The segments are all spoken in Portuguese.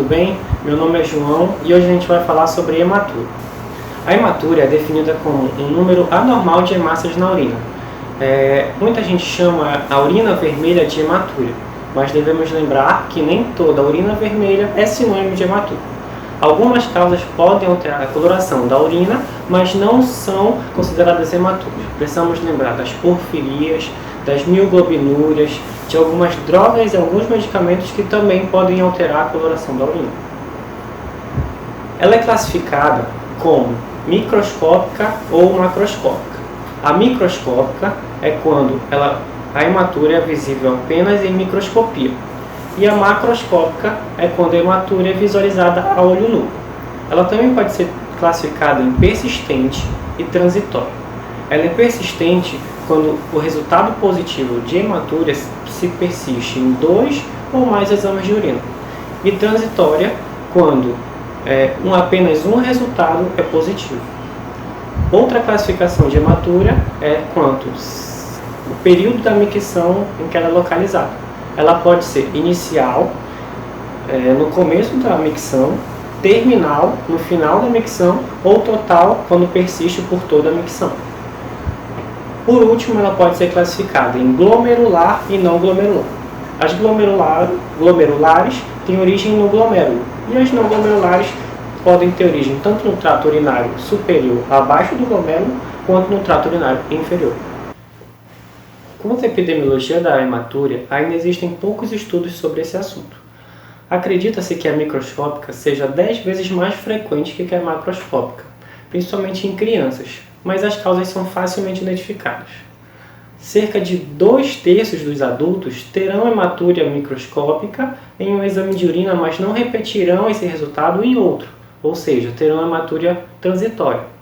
bem? Meu nome é João e hoje a gente vai falar sobre hematúria. A hematúria é definida como um número anormal de hemácias na urina. Muita gente chama a urina vermelha de hematúria, mas devemos lembrar que nem toda urina vermelha é sinônimo de hematúria. Algumas causas podem alterar a coloração da urina, mas não são consideradas hematúrias. Precisamos lembrar das porfirias, das mioglobinuras, de algumas drogas e alguns medicamentos que também podem alterar a coloração da urina. Ela é classificada como microscópica ou macroscópica. A microscópica é quando a hematúria é visível apenas em microscopia. E a macroscópica é quando a hematúria é visualizada a olho nu. Ela também pode ser classificada em persistente e transitória. Ela é persistente quando o resultado positivo de hematúria se persiste em 2 ou mais exames de urina. E transitória quando apenas um resultado é positivo. Outra classificação de hematúria é quanto o período da micção em que ela é localizada. Ela pode ser inicial, no começo da micção, terminal, no final da micção, ou total, quando persiste por toda a micção. Por último, ela pode ser classificada em glomerular e não glomerular. As glomerulares têm origem no glomérulo, e as não glomerulares podem ter origem tanto no trato urinário superior, abaixo do glomérulo, quanto no trato urinário inferior. Quanto à epidemiologia da hematúria, ainda existem poucos estudos sobre esse assunto. Acredita-se que a microscópica seja 10 vezes mais frequente que a macroscópica, principalmente em crianças, mas as causas são facilmente identificadas. Cerca de 2/3 dos adultos terão hematúria microscópica em um exame de urina, mas não repetirão esse resultado em outro, ou seja, terão hematúria transitória.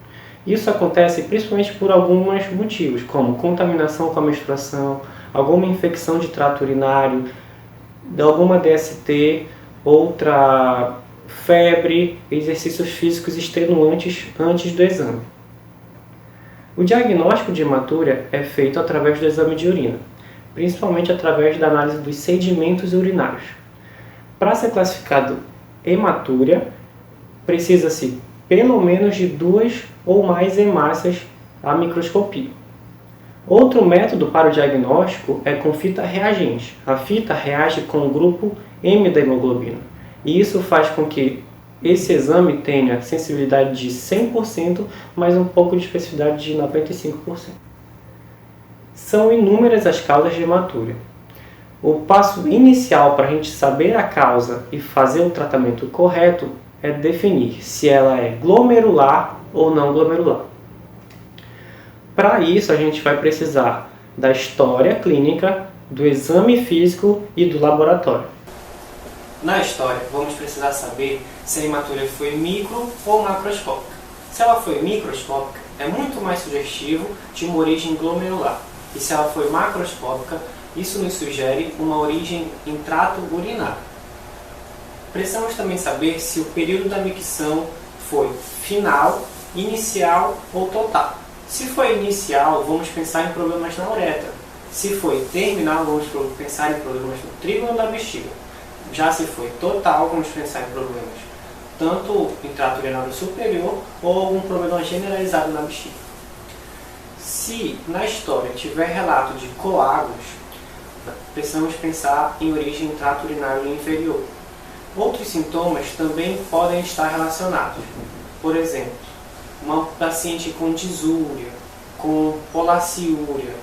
Isso acontece principalmente por alguns motivos, como contaminação com a menstruação, alguma infecção de trato urinário, alguma DST, outra febre, exercícios físicos extenuantes antes do exame. O diagnóstico de hematúria é feito através do exame de urina, principalmente através da análise dos sedimentos urinários. Para ser classificado hematúria, precisa-se pelo menos de 2 ou mais hemácias à microscopia. Outro método para o diagnóstico é com fita reagente. A fita reage com o grupo M da hemoglobina, e isso faz com que esse exame tenha sensibilidade de 100%, mas um pouco de especificidade de 95%. São inúmeras as causas de hematúria. O passo inicial para a gente saber a causa e fazer o tratamento correto é definir se ela é glomerular ou não glomerular. Para isso, a gente vai precisar da história clínica, do exame físico e do laboratório. Na história, vamos precisar saber se a hematúria foi micro ou macroscópica. Se ela foi microscópica, é muito mais sugestivo de uma origem glomerular. E se ela foi macroscópica, isso nos sugere uma origem em trato urinário. Precisamos também saber se o período da micção foi final, inicial ou total. Se foi inicial, vamos pensar em problemas na uretra. Se foi terminal, vamos pensar em problemas no trígono da bexiga. Já se foi total, vamos pensar em problemas tanto em trato urinário superior ou algum problema generalizado na bexiga. Se na história tiver relato de coágulos, precisamos pensar em origem em trato urinário inferior. Outros sintomas também podem estar relacionados. Por exemplo, uma paciente com disúria, com polaciúria,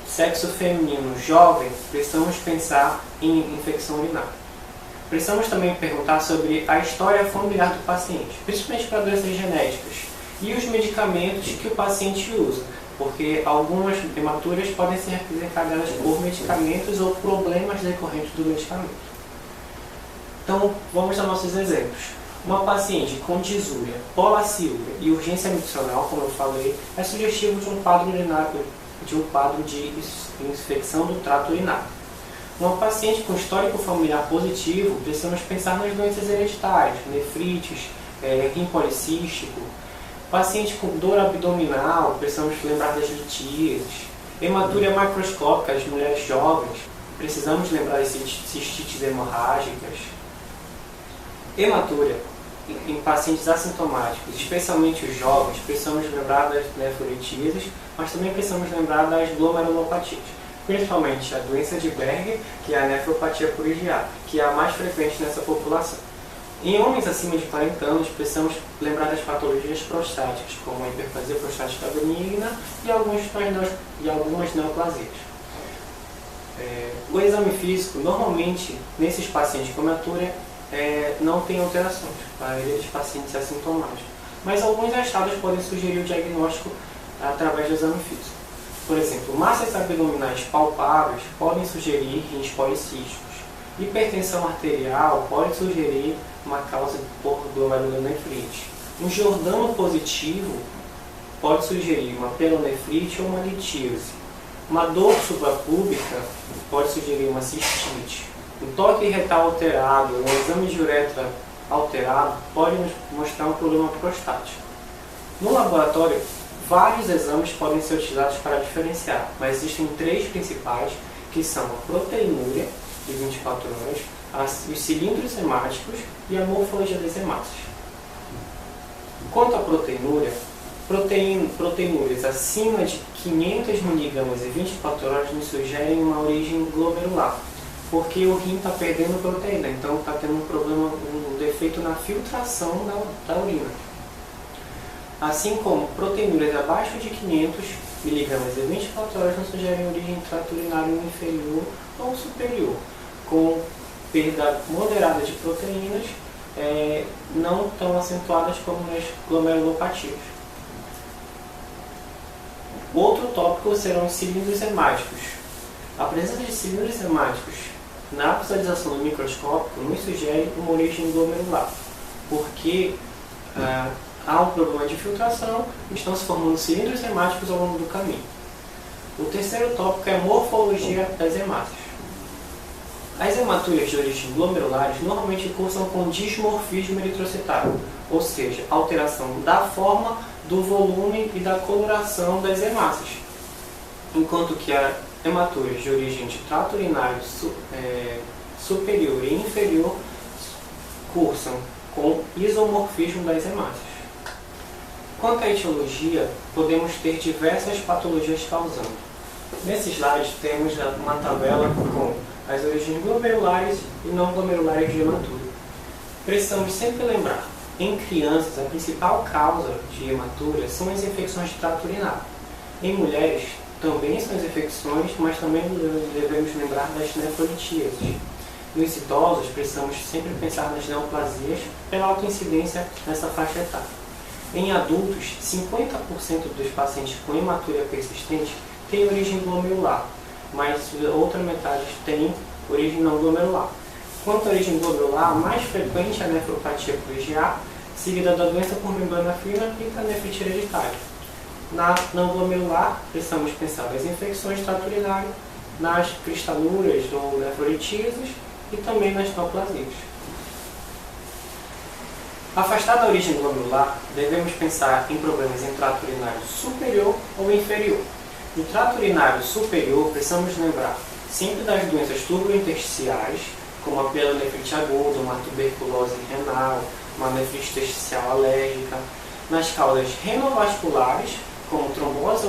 sexo feminino, jovem, precisamos pensar em infecção urinária. Precisamos também perguntar sobre a história familiar do paciente, principalmente para doenças genéticas, e os medicamentos que o paciente usa, porque algumas hematúrias podem ser desencadeadas por medicamentos ou problemas decorrentes do medicamento. Então, vamos a nossos exemplos. Uma paciente com disúria, polaciúria e urgência miccional, como eu falei, é sugestivo de um quadro urinário, de infecção do trato urinário. Uma paciente com histórico familiar positivo, precisamos pensar nas doenças hereditárias, nefrites, rim policístico. Paciente com dor abdominal, precisamos lembrar das litíases. Hematúria macroscópica, as mulheres jovens, precisamos lembrar das cistites hemorrágicas. Hematúria em pacientes assintomáticos, especialmente os jovens, precisamos lembrar das nefrolitíases, mas também precisamos lembrar das glomerulopatias, principalmente a doença de Berger, que é a nefropatia por IgA, que é a mais frequente nessa população. Em homens acima de 40 anos, precisamos lembrar das patologias prostáticas, como a hiperplasia prostática benigna e algumas neoplasias. O exame físico, normalmente, nesses pacientes com hematúria, não tem alterações, para a maioria dos pacientes assintomáticos. Mas alguns achados podem sugerir o diagnóstico através do exame físico. Por exemplo, massas abdominais palpáveis podem sugerir rins policísticos. Hipertensão arterial pode sugerir uma causa por glomerulonefrite. Um Giordano positivo pode sugerir uma pielonefrite ou uma litíase. Uma dor suprapúbica pode sugerir uma cistite. Um toque retal alterado, um exame de uretra alterado pode nos mostrar um problema prostático. No laboratório, vários exames podem ser utilizados para diferenciar, mas existem três principais, que são a proteinúria, de 24 horas, os cilindros hemáticos e a morfologia das hemácias. Quanto à proteinúria, proteinúrias acima de 500 mg em 24 horas nos sugerem uma origem glomerular, porque o rim está perdendo proteína, então está tendo um problema, um defeito na filtração da urina. Assim como proteinúrias abaixo de 500 mg em 24 horas nos sugerem origem trato urinário inferior ou superior, com perda moderada de proteínas, não tão acentuadas como nas glomerulopatias. Outro tópico serão os cilindros hemáticos. A presença de cilindros hemáticos na visualização do microscópio nos sugere uma origem glomerular, porque há um problema de filtração e estão se formando cilindros hemáticos ao longo do caminho. O terceiro tópico é a morfologia das hemácias. As hematúrias de origem glomerulares normalmente cursam com dismorfismo eritrocitário, ou seja, alteração da forma, do volume e da coloração das hemácias, enquanto que as hematúrias de origem de trato urinário superior e inferior cursam com isomorfismo das hemácias. Quanto à etiologia, podemos ter diversas patologias causando. Nesse slide temos uma tabela com as origens glomerulares e não glomerulares de hematúria. Precisamos sempre lembrar, em crianças, a principal causa de hematúria são as infecções de trato urinário. Em mulheres, também são as infecções, mas também devemos lembrar das nefrolitíases. Nos idosos, precisamos sempre pensar nas neoplasias pela alta incidência nessa faixa etária. Em adultos, 50% dos pacientes com hematúria persistente têm origem glomerular, mas outra metade tem origem não glomerular. Quanto à origem glomerular, a mais frequente é a nefropatia por IgA, seguida da doença por membrana fina e da nefrite hereditária. Na não glomerular, precisamos pensar nas infecções de trato urinário, nas cristaluras ou nefrolitíases e também nas neoplasias. Afastada a origem glomerular, devemos pensar em problemas em trato urinário superior ou inferior. No trato urinário superior, precisamos lembrar sempre das doenças turbointersticiais, como a pielonefrite aguda, uma tuberculose renal, uma nefrite intersticial alérgica, nas causas renovasculares, como trombose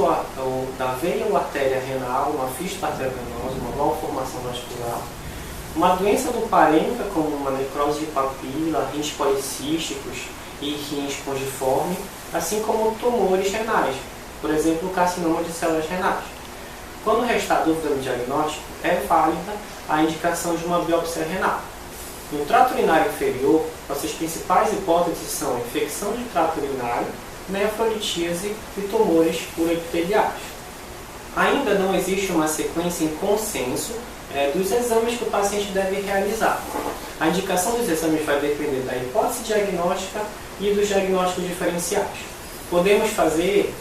da veia ou artéria renal, uma fístula arteriovenosa, uma malformação vascular, uma doença do parênquima, como uma necrose de papila, rins policísticos e rins pongiforme, assim como tumores renais, por exemplo, o carcinoma de células renais. Quando restar dúvida no diagnóstico, é válida a indicação de uma biópsia renal. No trato urinário inferior, nossas principais hipóteses são infecção de trato urinário, nefrolitíase e tumores uroepiteliais. Ainda não existe uma sequência em consenso dos exames que o paciente deve realizar. A indicação dos exames vai depender da hipótese diagnóstica e dos diagnósticos diferenciais. Podemos fazer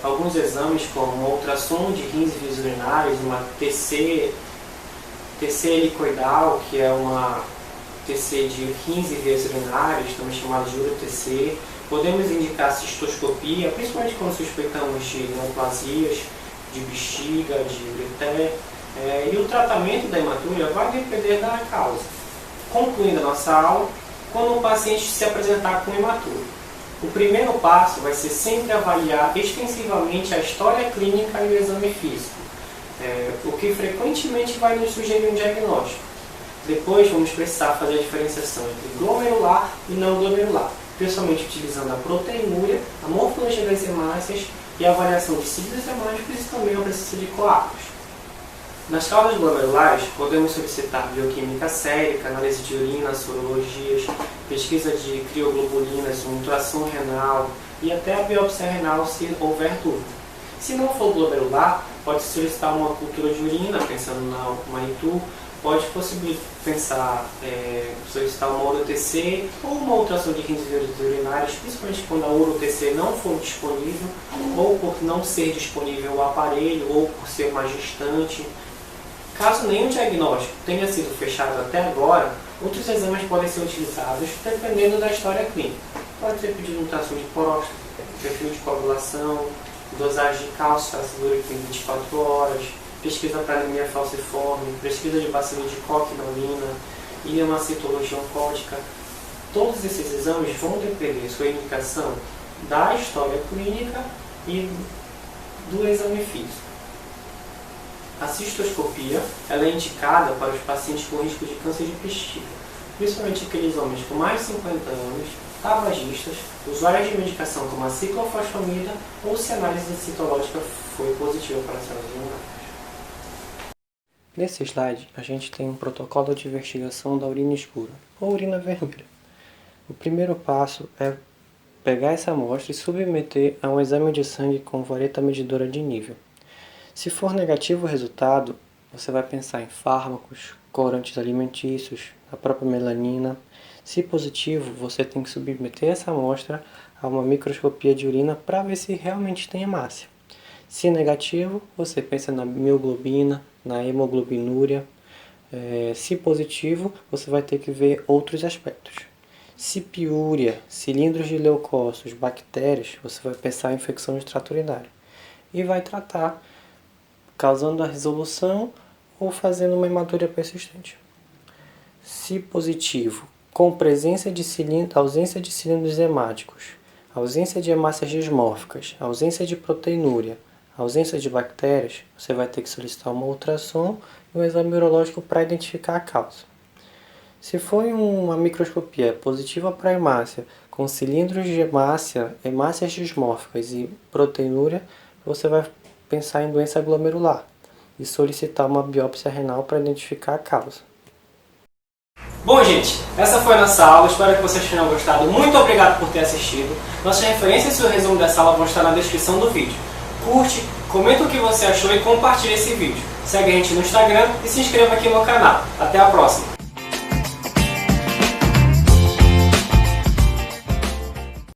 alguns exames como uma ultrassom de rins e vias urinários, uma TC helicoidal, que é uma TC de rins e vias urinárias, também chamada de uro-TC. Podemos indicar cistoscopia, principalmente quando suspeitamos de neoplasias, de bexiga, de ureter. E o tratamento da hematúria vai depender da causa. Concluindo a nossa aula, quando o paciente se apresentar com hematúria. O primeiro passo vai ser sempre avaliar extensivamente a história clínica e o exame físico, o que frequentemente vai nos sugerir um diagnóstico. Depois vamos precisar fazer a diferenciação entre glomerular e não glomerular, principalmente utilizando a proteinúria, a morfologia das hemácias e a avaliação de cílios hemáticos e também a presença de coágulos. Nas causas glomerulares, podemos solicitar bioquímica sérica, análise de urina, sorologias, pesquisa de crioglobulinas, ultrassom renal e até a biópsia renal se houver dúvida. Se não for glomerular, pode solicitar uma cultura de urina, pensando na Manitou, pode solicitar uma uro-TC ou uma ultrassom de rins urinários, principalmente quando a uro-TC não for disponível, ou por não ser disponível o aparelho, ou por ser uma gestante. Caso nenhum diagnóstico tenha sido fechado até agora, outros exames podem ser utilizados dependendo da história clínica. Pode ser pedido ultrassom de próstata, perfil de coagulação, dosagem de cálcio ácido úrico em 24 horas, pesquisa para anemia falciforme, pesquisa de bacilo de Koch na urina, ileomacitologia oncótica. Todos esses exames vão depender sua indicação da história clínica e do exame físico. A cistoscopia ela é indicada para os pacientes com risco de câncer de bexiga, principalmente aqueles homens com mais de 50 anos, tabagistas, usuários de medicação como a ciclofosfamida ou se a análise citológica foi positiva para células imunológicas. Nesse slide, a gente tem um protocolo de investigação da urina escura ou urina vermelha. O primeiro passo é pegar essa amostra e submeter a um exame de sangue com vareta medidora de nível. Se for negativo o resultado, você vai pensar em fármacos, corantes alimentícios, a própria melanina. Se positivo, você tem que submeter essa amostra a uma microscopia de urina para ver se realmente tem hemácia. Se negativo, você pensa na mioglobina, na hemoglobinúria. Se positivo, você vai ter que ver outros aspectos. Se piúria, cilindros de leucócitos, bactérias, você vai pensar em infecção de trato urinário. E vai tratar causando a resolução ou fazendo uma hematúria persistente. Se positivo, com presença de ausência de cilindros hemáticos, ausência de hemácias dismórficas, ausência de proteinúria, ausência de bactérias, você vai ter que solicitar uma ultrassom e um exame urológico para identificar a causa. Se for uma microscopia positiva para hemácia, com cilindros de hemácia, hemácias dismórficas e proteinúria, você vai pensar em doença glomerular e solicitar uma biópsia renal para identificar a causa. Bom, gente, essa foi a nossa aula. Espero que vocês tenham gostado. Muito obrigado por ter assistido. Nossas referências e o resumo dessa aula vão estar na descrição do vídeo. Curte, comenta o que você achou e compartilhe esse vídeo. Segue a gente no Instagram e se inscreva aqui no canal. Até a próxima!